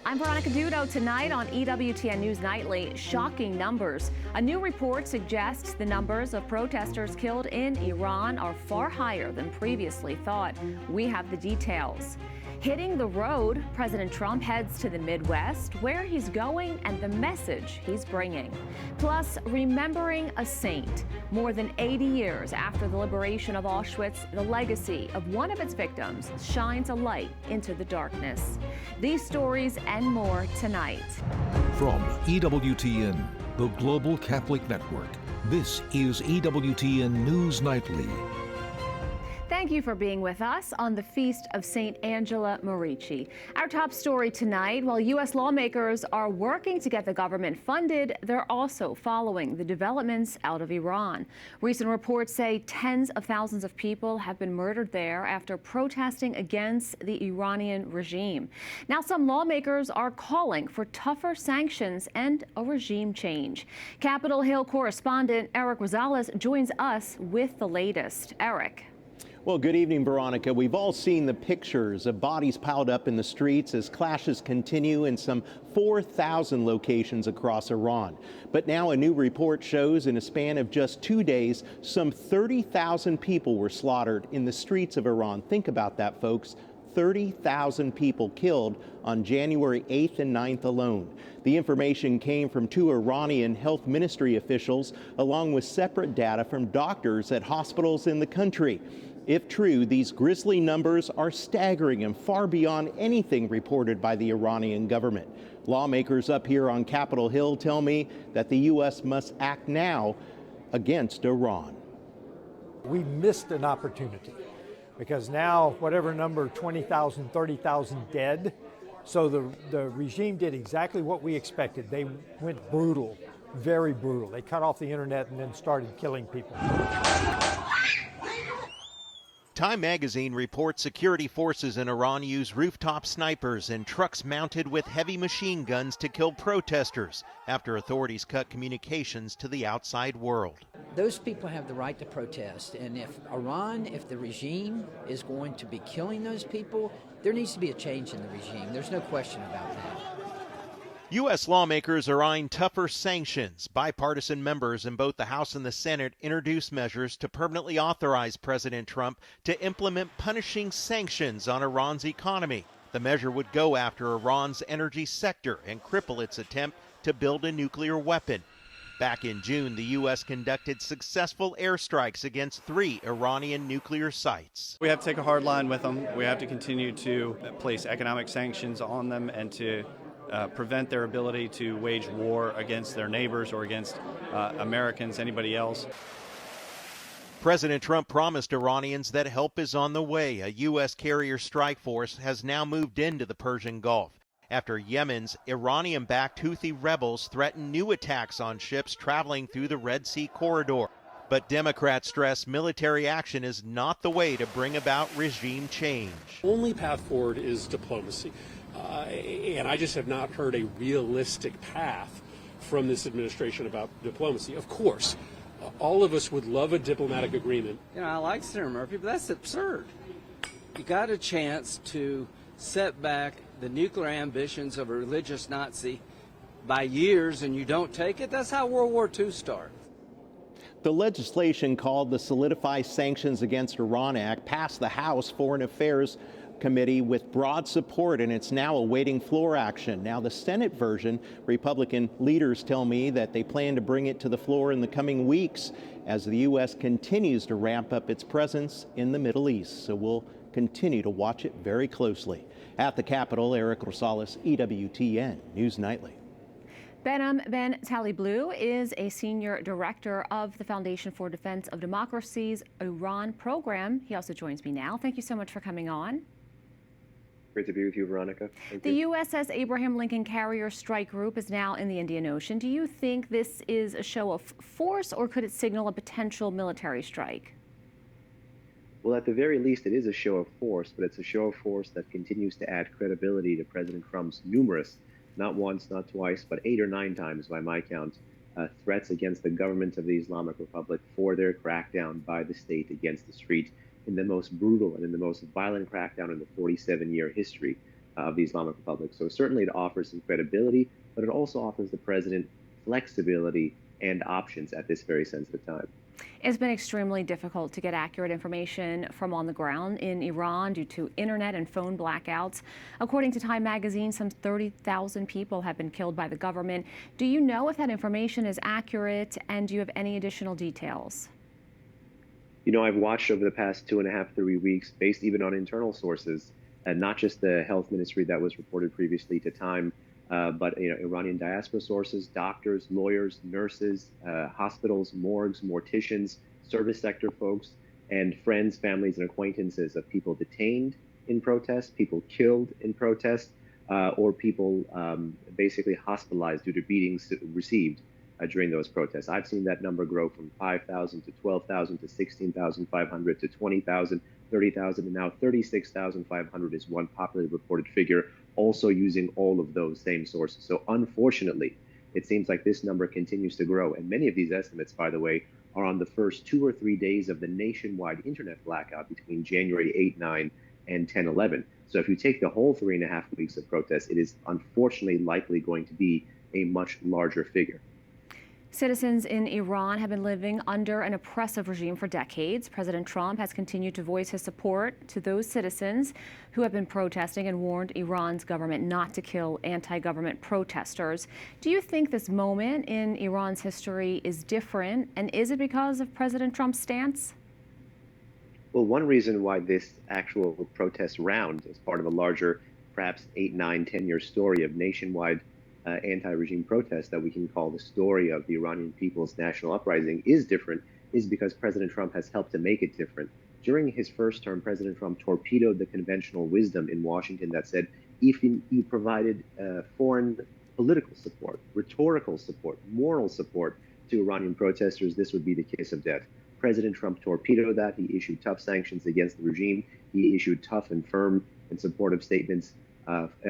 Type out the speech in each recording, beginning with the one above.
I'm Veronica Dudo. Tonight on EWTN News Nightly, shocking numbers. A new report suggests the numbers of protesters killed in Iran are far higher than previously thought. We have the details. Hitting the road, President Trump heads to the Midwest, where he's going and the message he's bringing. Plus, remembering a saint. More than 80 years after the liberation of Auschwitz, the legacy of one of its victims shines a light into the darkness. These stories and more tonight. From EWTN, the Global Catholic Network, this is EWTN News Nightly. Thank you for being with us on the Feast of St. Angela Merici. Our top story tonight, while U.S. lawmakers are working to get the government funded, they're also following the developments out of Iran. Recent reports say tens of thousands of people have been murdered there after protesting against the Iranian regime. Now, some lawmakers are calling for tougher sanctions and a regime change. Capitol Hill correspondent Eric Rosales joins us with the latest. Eric. Well, good evening, Veronica. We've all seen the pictures of bodies piled up in the streets as clashes continue in some 4,000 locations across Iran. But now a new report shows in a span of just 2 days, some 30,000 people were slaughtered in the streets of Iran. Think about that, folks. 30,000 people killed on January 8th and 9th alone. The information came from 2 Iranian health ministry officials, along with separate data from doctors at hospitals in the country. If true, these grisly numbers are staggering and far beyond anything reported by the Iranian government. Lawmakers up here on Capitol Hill tell me that the U.S. must act now against Iran. We missed an opportunity because now whatever number, 20,000, 30,000 dead. So the regime did exactly what we expected. They went brutal, very brutal. They cut off the internet and then started killing people. Time magazine reports security forces in Iran use rooftop snipers and trucks mounted with heavy machine guns to kill protesters after authorities cut communications to the outside world. Those people have the right to protest, and if the regime is going to be killing those people, there needs to be a change in the regime. There's no question about that. U.S. lawmakers are eyeing tougher sanctions. Bipartisan members in both the House and the Senate introduced measures to permanently authorize President Trump to implement punishing sanctions on Iran's economy. The measure would go after Iran's energy sector and cripple its attempt to build a nuclear weapon. Back in June, the U.S. conducted successful airstrikes against 3 Iranian nuclear sites. We have to take a hard line with them. We have to continue to place economic sanctions on them and to prevent their ability to wage war against their neighbors or against Americans, anybody else. President Trump promised Iranians that help is on the way. A U.S. carrier strike force has now moved into the Persian Gulf after Yemen's Iranian-backed Houthi rebels threaten new attacks on ships traveling through the Red Sea corridor. But Democrats stress military action is not the way to bring about regime change. The only path forward is diplomacy. And I just have not heard a realistic path from this administration about diplomacy. Of course, all of us would love a diplomatic agreement. You know, I like Senator Murphy, but that's absurd. You got a chance to set back the nuclear ambitions of a religious Nazi by years and you don't take it. That's how World War II started. The legislation called the Solidify Sanctions Against Iran Act passed the House Foreign Affairs Committee with broad support, and it's now awaiting floor action. Now, the Senate version, Republican leaders tell me that they plan to bring it to the floor in the coming weeks as the U.S. continues to ramp up its presence in the Middle East. So we'll continue to watch it very closely. At the Capitol, Eric Rosales, EWTN News Nightly. Behnam Ben Taleblu is a senior director of the Foundation for Defense of Democracy's Iran program. He also joins me now. Thank you so much for coming on. Great to be with you, Veronica. The USS Abraham Lincoln Carrier Strike Group is now in the Indian Ocean. Do you think this is a show of force, or could it signal a potential military strike? Well, at the very least, it is a show of force, but it's a show of force that continues to add credibility to President Trump's numerous, not once, not twice, but 8 or 9 times by my count, threats against the government of the Islamic Republic for their crackdown by the state against the street in the most brutal and in the most violent crackdown in the 47-year history of the Islamic Republic. So certainly it offers some credibility, but it also offers the president flexibility and options at this very sensitive time. It's been extremely difficult to get accurate information from on the ground in Iran due to internet and phone blackouts. According to Time magazine, some 30,000 people have been killed by the government. Do you know if that information is accurate, and do you have any additional details? You know, I've watched over the past 2.5, 3 weeks, based even on internal sources, not just the health ministry that was reported previously to Time, but Iranian diaspora sources, doctors, lawyers, nurses, hospitals, morgues, morticians, service sector folks, and friends, families, and acquaintances of people detained in protest, people killed in protest, or people basically hospitalized due to beatings received during those protests. I've seen that number grow from 5,000 to 12,000 to 16,500 to 20,000, 30,000, and now 36,500 is one popularly reported figure, also using all of those same sources. So unfortunately, it seems like this number continues to grow. And many of these estimates, by the way, are on the first 2 or 3 days of the nationwide internet blackout between January 8, 9, and 10, 11. So if you take the whole 3.5 weeks of protests, it is unfortunately likely going to be a much larger figure. Citizens in Iran have been living under an oppressive regime for decades. President Trump has continued to voice his support to those citizens who have been protesting and warned Iran's government not to kill anti-government protesters. Do you think this moment in Iran's history is different, and is it because of President Trump's stance? Well, one reason why this actual protest round is part of a larger, perhaps 8, 9, 10-year story of nationwide anti-regime protests that we can call the story of the Iranian people's national uprising is different, is because President Trump has helped to make it different. During his first term, President Trump torpedoed the conventional wisdom in Washington that said, if you provided foreign political support, rhetorical support, moral support to Iranian protesters, this would be the kiss of death. President Trump torpedoed that. He issued tough sanctions against the regime. He issued tough and firm and supportive statements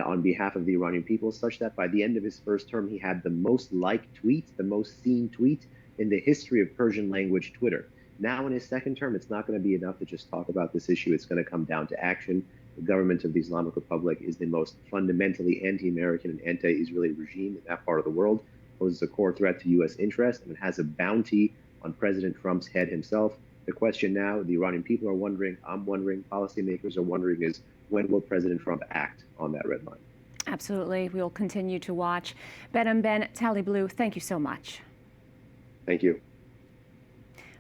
on behalf of the Iranian people, such that by the end of his first term, he had the most liked tweet, the most seen tweet in the history of Persian language Twitter. Now in his second term, it's not going to be enough to just talk about this issue. It's going to come down to action. The government of the Islamic Republic is the most fundamentally anti-American and anti-Israeli regime in that part of the world, poses a core threat to U.S. interests, and it has a bounty on President Trump's head himself. The question now, the Iranian people are wondering, I'm wondering, policymakers are wondering, is when will President Trump act on that red line? Absolutely. We'll continue to watch. Ben Tally Blue, thank you so much. Thank you.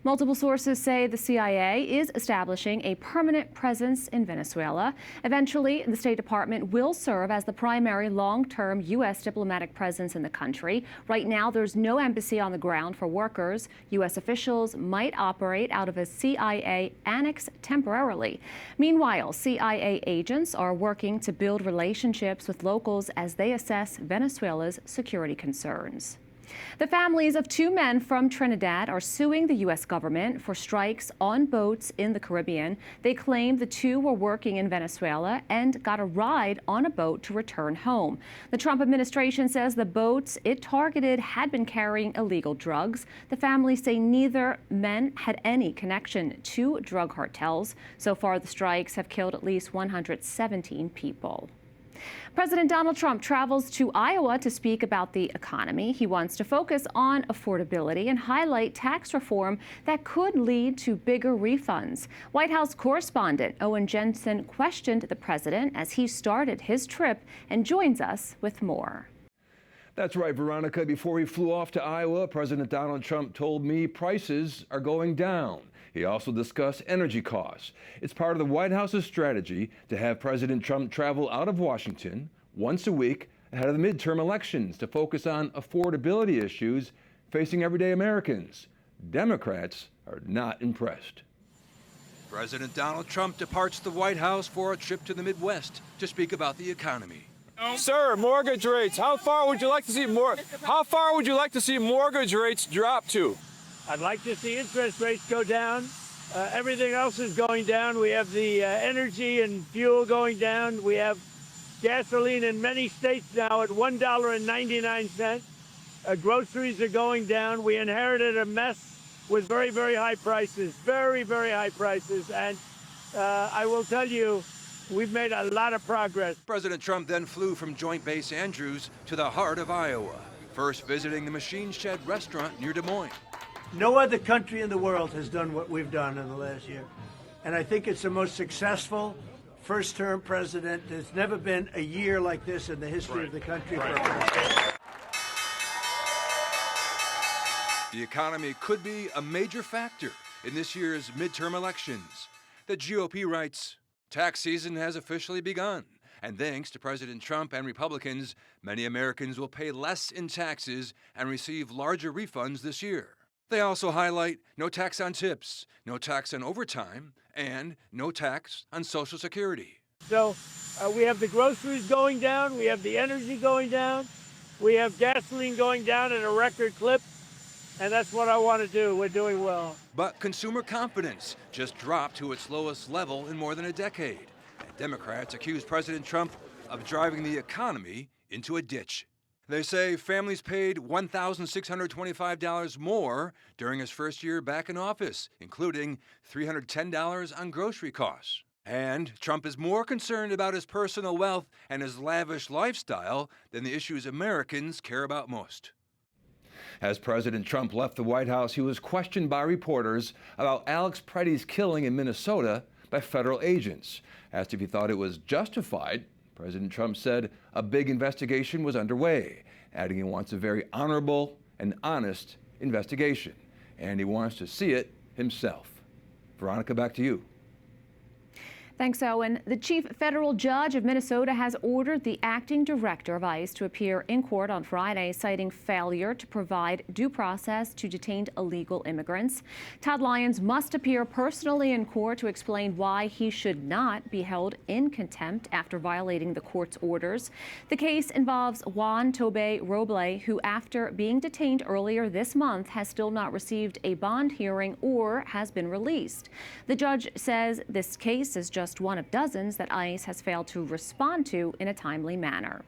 Multiple sources say the CIA is establishing a permanent presence in Venezuela. Eventually, the State Department will serve as the primary long-term U.S. diplomatic presence in the country. Right now, there's no embassy on the ground for workers. U.S. officials might operate out of a CIA annex temporarily. Meanwhile, CIA agents are working to build relationships with locals as they assess Venezuela's security concerns. The families of 2 men from Trinidad are suing the U.S. government for strikes on boats in the Caribbean. They claim the 2 were working in Venezuela and got a ride on a boat to return home. The Trump administration says the boats it targeted had been carrying illegal drugs. The families say neither men had any connection to drug cartels. So far, the strikes have killed at least 117 people. President Donald Trump travels to Iowa to speak about the economy. He wants to focus on affordability and highlight tax reform that could lead to bigger refunds. White House correspondent Owen Jensen questioned the president as he started his trip and joins us with more. That's right, Veronica. Before we flew off to Iowa, President Donald Trump told me prices are going down. He also discussed energy costs. It's part of the White House's strategy to have President Trump travel out of Washington once a week ahead of the midterm elections to focus on affordability issues facing everyday Americans. Democrats are not impressed. President Donald Trump departs the White House for a trip to the Midwest to speak about the economy. Sir, mortgage rates. How far would you like to see mortgage rates drop to? I'd like to see interest rates go down. Everything else is going down. We have the energy and fuel going down. We have gasoline in many states now at $1.99. Groceries are going down. We inherited a mess with very, very high prices, very, very high prices. And I will tell you, We've made a lot of progress. President Trump then flew from Joint Base Andrews to the heart of Iowa, first visiting the Machine Shed restaurant near Des Moines. No other country in the world has done what we've done in the last year. And I think it's the most successful first-term president. There's never been a year like this in the history of the country. The economy could be a major factor in this year's midterm elections. The GOP writes, tax season has officially begun, and thanks to President Trump and Republicans, many Americans will pay less in taxes and receive larger refunds this year. They also highlight no tax on tips, no tax on overtime, and no tax on Social Security. So we have the groceries going down, we have the energy going down, we have gasoline going down at a record clip, and that's what I want to do. We're doing well. But consumer confidence just dropped to its lowest level in more than a decade. And Democrats accuse President Trump of driving the economy into a ditch. They say families paid $1,625 more during his first year back in office, including $310 on grocery costs. And Trump is more concerned about his personal wealth and his lavish lifestyle than the issues Americans care about most. As President Trump left the White House, he was questioned by reporters about Alex Preddy's killing in Minnesota by federal agents. Asked if he thought it was justified, President Trump said a big investigation was underway, adding he wants a very honorable and honest investigation, and he wants to see it himself. Veronica, back to you. Thanks, Owen. The chief federal judge of Minnesota has ordered the acting director of ICE to appear in court on Friday, citing failure to provide due process to detained illegal immigrants. Todd Lyons must appear personally in court to explain why he should not be held in contempt after violating the court's orders. The case involves Juan Tobe Roble, who, after being detained earlier this month, has still not received a bond hearing or has been released. The judge says this case is just one of dozens that ICE has failed to respond to in a timely manner.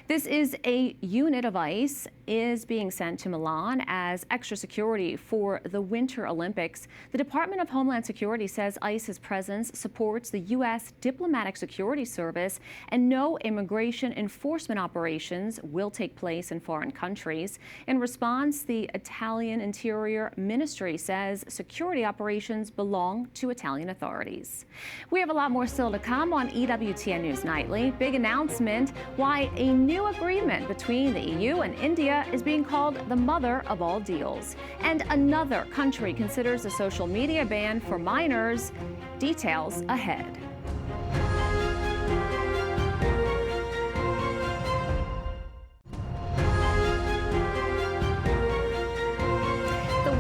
This is a unit of ICE is being sent to Milan as extra security for the Winter Olympics. The Department of Homeland Security says ICE's presence supports the U.S. Diplomatic Security Service, and no immigration enforcement operations will take place in foreign countries. In response, the Italian Interior Ministry says security operations belong to Italian authorities. We have a lot more still to come on EWTN News Nightly. Big announcement why a new agreement between the EU and India is being called the mother of all deals. And another country considers a social media ban for minors. Details ahead.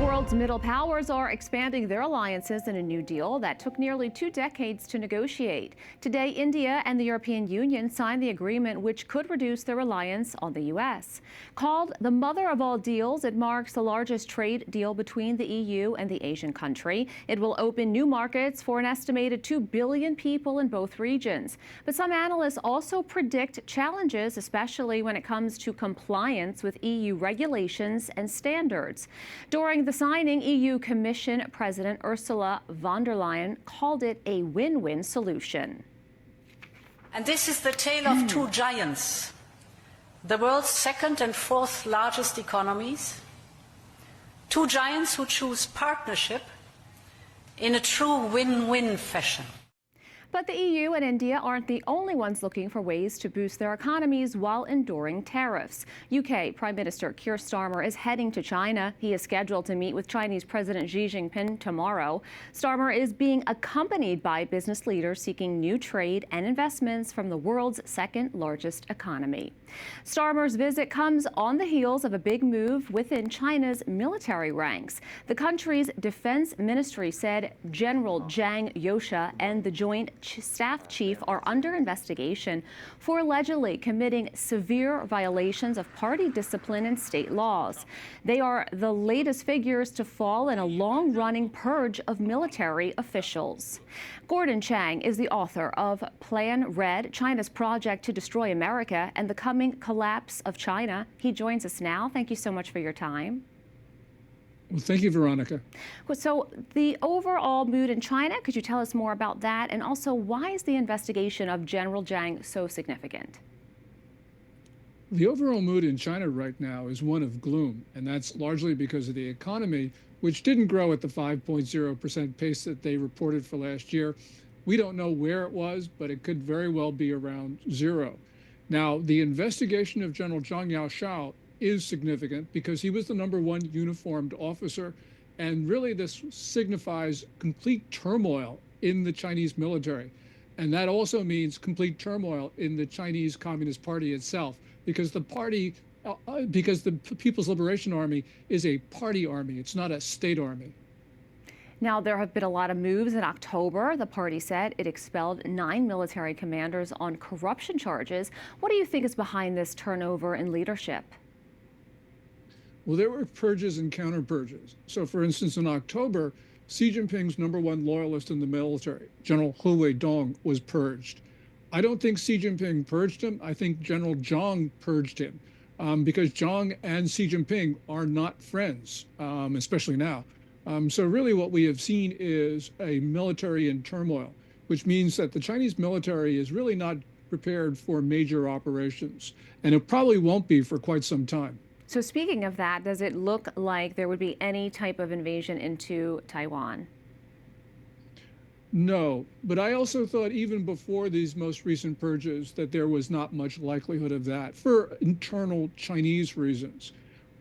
World's middle powers are expanding their alliances in a new deal that took nearly 2 decades to negotiate. Today, India and the European Union signed the agreement, which could reduce their reliance on the U.S. Called the mother of all deals, it marks the largest trade deal between the EU and the Asian country. It will open new markets for an estimated 2 billion people in both regions. But some analysts also predict challenges, especially when it comes to compliance with EU regulations and standards. During the signing, EU Commission President Ursula von der Leyen called it a win-win solution. And this is the tale of two giants, the world's second and fourth largest economies, two giants who choose partnership in a true win-win fashion. But the EU and India aren't the only ones looking for ways to boost their economies while enduring tariffs. UK Prime Minister Keir Starmer is heading to China. He is scheduled to meet with Chinese President Xi Jinping tomorrow. Starmer is being accompanied by business leaders seeking new trade and investments from the world's second largest economy. Starmer's visit comes on the heels of a big move within China's military ranks. The country's defense ministry said General Jahng and the Joint Staff Chief are under investigation for allegedly committing severe violations of party discipline and state laws. They are the latest figures to fall in a long-running purge of military officials. Gordon Chang is the author of Plan Red, China's project to destroy America and the coming collapse of China. He joins us now. Thank you so much for your time. Well, thank you, Veronica. So the overall mood in China, could you tell us more about that? And also, why is the investigation of General Jahng so significant? The overall mood in China right now is one of gloom, and that's largely because of the economy, which didn't grow at the 5.0% pace that they reported for last year. We don't know where it was, but it could very well be around zero. Now, the investigation of General Zhang Yaoshao is significant because he was the #1 uniformed officer, and really this signifies complete turmoil in the Chinese military. And that also means complete turmoil in the Chinese Communist Party itself, because the party, because the People's Liberation Army is a party army, it's not a state army. Now, there have been a lot of moves. In October, the party said it expelled 9 military commanders on corruption charges. What do you think is behind this turnover in leadership? Well, there were purges and counter purges. So, for instance, in October, Xi Jinping's #1 loyalist in the military, General Hu Weidong, was purged. I don't think Xi Jinping purged him. I think General Zhang purged him because Zhang and Xi Jinping are not friends, especially now. So really what we have seen is a military in turmoil, which means that the Chinese military is really not prepared for major operations, and it probably won't be for quite some time. So speaking of that, does it look like there would be any type of invasion into Taiwan? No, but I also thought even before these most recent purges that there was not much likelihood of that for internal Chinese reasons.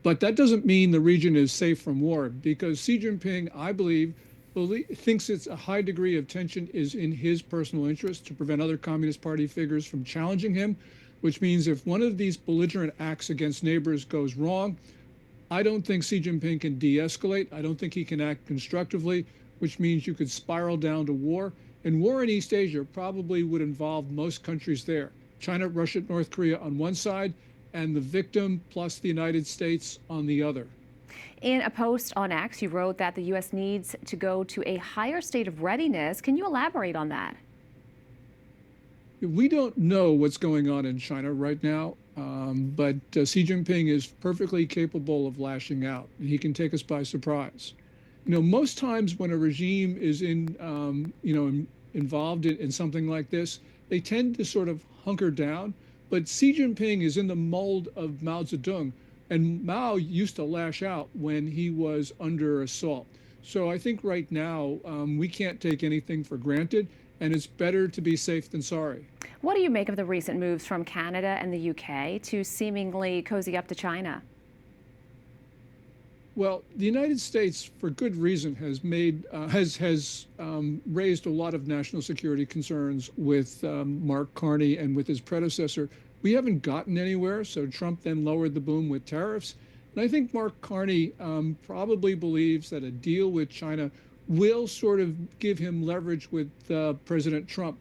But that doesn't mean the region is safe from war, because Xi Jinping, I believe, thinks it's a high degree of tension is in his personal interest to prevent other Communist Party figures from challenging him, which means if one of these belligerent acts against neighbors goes wrong, I don't think Xi Jinping can de-escalate. I don't think he can act constructively, which means you could spiral down to war. And war in East Asia probably would involve most countries there. China, Russia, North Korea on one side, and the victim plus the United States on the other. In a post on X, you wrote that the U.S. needs to go to a higher state of readiness. Can you elaborate on that? We don't know what's going on in China right now, but Xi Jinping is perfectly capable of lashing out. He can take us by surprise. You know, most times when a regime is involved in something like this, they tend to sort of hunker down. But Xi Jinping is in the mold of Mao Zedong, and Mao used to lash out when he was under assault. So I think right now we can't take anything for granted, and it's better to be safe than sorry. What do you make of the recent moves from Canada and the UK to seemingly cozy up to China? Well, the United States, for good reason, has raised a lot of national security concerns with Mark Carney and with his predecessor. We haven't gotten anywhere, so Trump then lowered the boom with tariffs. And I think Mark Carney probably believes that a deal with China will sort of give him leverage with President Trump.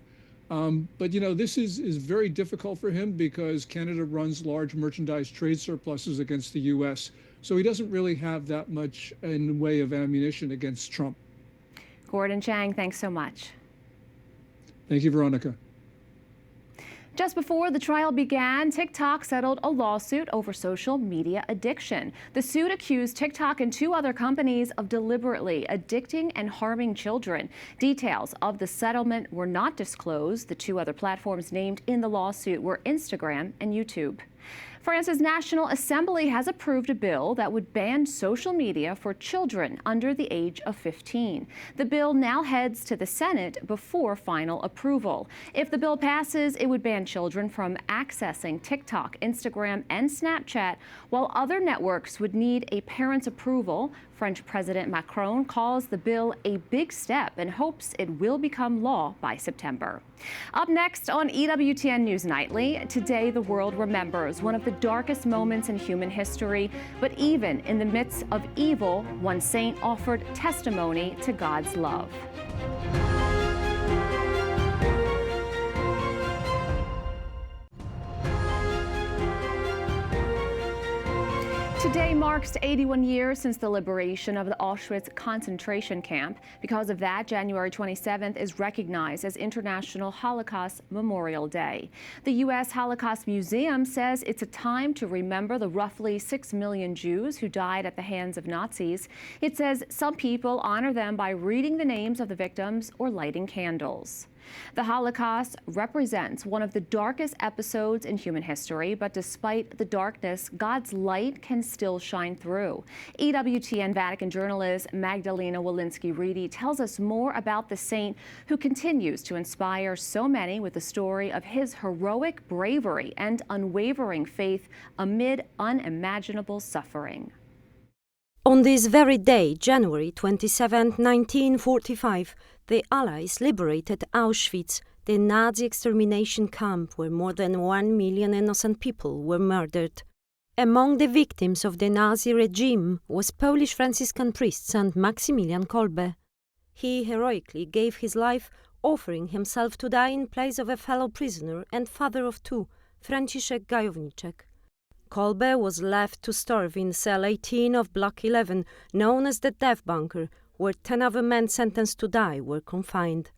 But, you know, this is very difficult for him because Canada runs large merchandise trade surpluses against the U.S., so he doesn't really have that much in the way of ammunition against Trump. Gordon Jahng, thanks so much. Thank you, Veronica. Just before the trial began, TikTok settled a lawsuit over social media addiction. The suit accused TikTok and 2 other companies of deliberately addicting and harming children. Details of the settlement were not disclosed. The 2 other platforms named in the lawsuit were Instagram and YouTube. France's National Assembly has approved a bill that would ban social media for children under the age of 15. The bill now heads to the Senate before final approval. If the bill passes, it would ban children from accessing TikTok, Instagram, and Snapchat, while other networks would need a parent's approval. French President Macron calls the bill a big step and hopes it will become law by September. Up next on EWTN News Nightly, today the world remembers one of the darkest moments in human history, but even in the midst of evil, one saint offered testimony to God's love. Today marks 81 years since the liberation of the Auschwitz concentration camp. Because of that, January 27th is recognized as International Holocaust Memorial Day. The U.S. Holocaust Museum says it's a time to remember the roughly 6 million Jews who died at the hands of Nazis. It says some people honor them by reading the names of the victims or lighting candles. The Holocaust represents one of the darkest episodes in human history, but despite the darkness, God's light can still shine through. EWTN Vatican journalist Magdalena Walensky-Reedy tells us more about the saint who continues to inspire so many with the story of his heroic bravery and unwavering faith amid unimaginable suffering. On this very day, January 27, 1945, the Allies liberated Auschwitz, the Nazi extermination camp where more than 1 million innocent people were murdered. Among the victims of the Nazi regime was Polish Franciscan priest St. Maximilian Kolbe. He heroically gave his life, offering himself to die in place of a fellow prisoner and father of two, Franciszek Gajowniczek. Kolbe was left to starve in cell 18 of Block 11, known as the Death Bunker, where 10 other men sentenced to die were confined.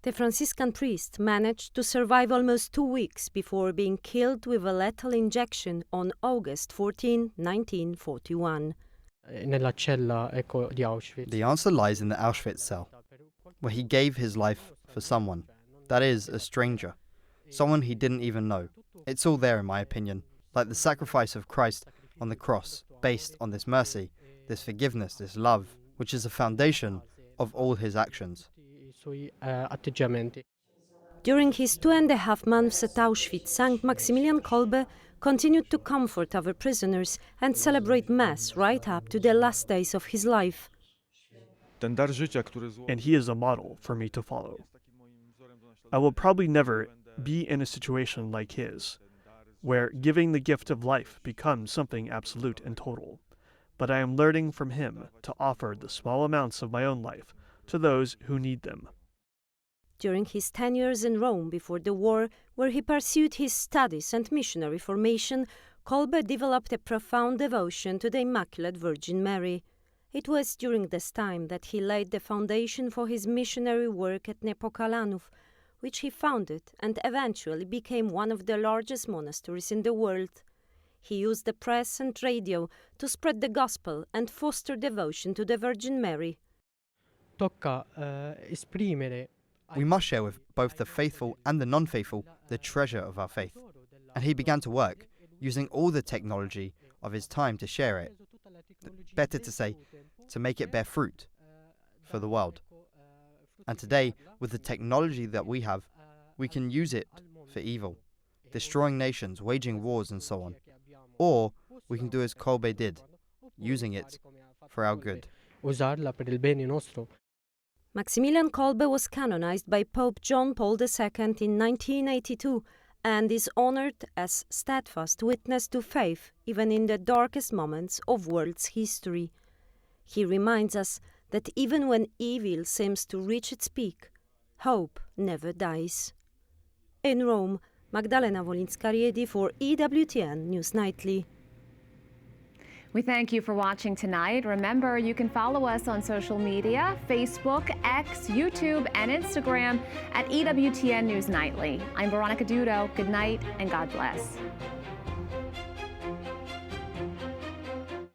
The Franciscan priest managed to survive almost 2 weeks before being killed with a lethal injection on August 14, 1941. The answer lies in the Auschwitz cell, where he gave his life for someone, that is, a stranger, someone he didn't even know. It's all there, in my opinion, like the sacrifice of Christ on the cross, based on this mercy, this forgiveness, this love, which is the foundation of all his actions. During his 2.5 months at Auschwitz, St. Maximilian Kolbe continued to comfort other prisoners and celebrate Mass right up to the last days of his life. And he is a model for me to follow. I will probably never be in a situation like his, where giving the gift of life becomes something absolute and total. But I am learning from him to offer the small amounts of my own life to those who need them. During his 10 years in Rome before the war, where he pursued his studies and missionary formation, Kolbe developed a profound devotion to the Immaculate Virgin Mary. It was during this time that he laid the foundation for his missionary work at Nepokalanów, which he founded and eventually became one of the largest monasteries in the world. He used the press and radio to spread the gospel and foster devotion to the Virgin Mary. We must share with both the faithful and the non-faithful the treasure of our faith. And he began to work, using all the technology of his time to share it. Better to say, to make it bear fruit for the world. And today, with the technology that we have, we can use it for evil, destroying nations, waging wars and so on. Or we can do as Kolbe did, using it for our good. Maximilian Kolbe was canonized by Pope John Paul II in 1982 and is honored as steadfast witness to faith even in the darkest moments of world's history. He reminds us that even when evil seems to reach its peak, hope never dies. In Rome, Magdalena Walensky-Reedy for EWTN News Nightly. We thank you for watching tonight. Remember, you can follow us on social media, Facebook, X, YouTube, and Instagram at EWTN News Nightly. I'm Veronica Dudo. Good night and God bless.